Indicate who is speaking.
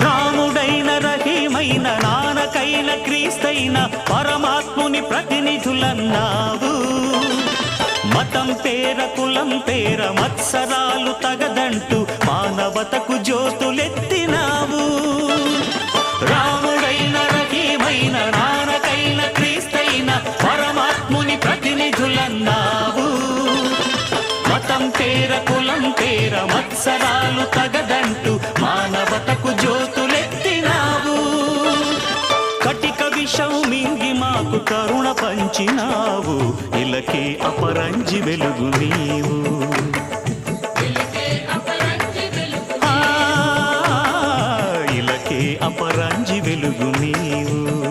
Speaker 1: రాముడైన రహీమైన నానకైన క్రీస్తైన పరమాత్ముని ప్రతినిధులన్నావు. మతం పేర కులం పేర మత్సరాలు తగదంటూ మానవతకు జ్యోతులెత్తినావు. రాముడైన రహీమైన నానకైన క్రీస్తైన పరమాత్ముని ప్రతినిధులన్నావు. మతం పేర కులం పేర మత్సరాలు తగదంటూ మానవతకు జ్యోతులెత్తినావు. కటిక విషం మింగి మాకు కరుణ పంచినావు. ఇలకే అపరంజి వెలుగు నీవు. ఇలకే అపరంజి వెలుగు నీవు.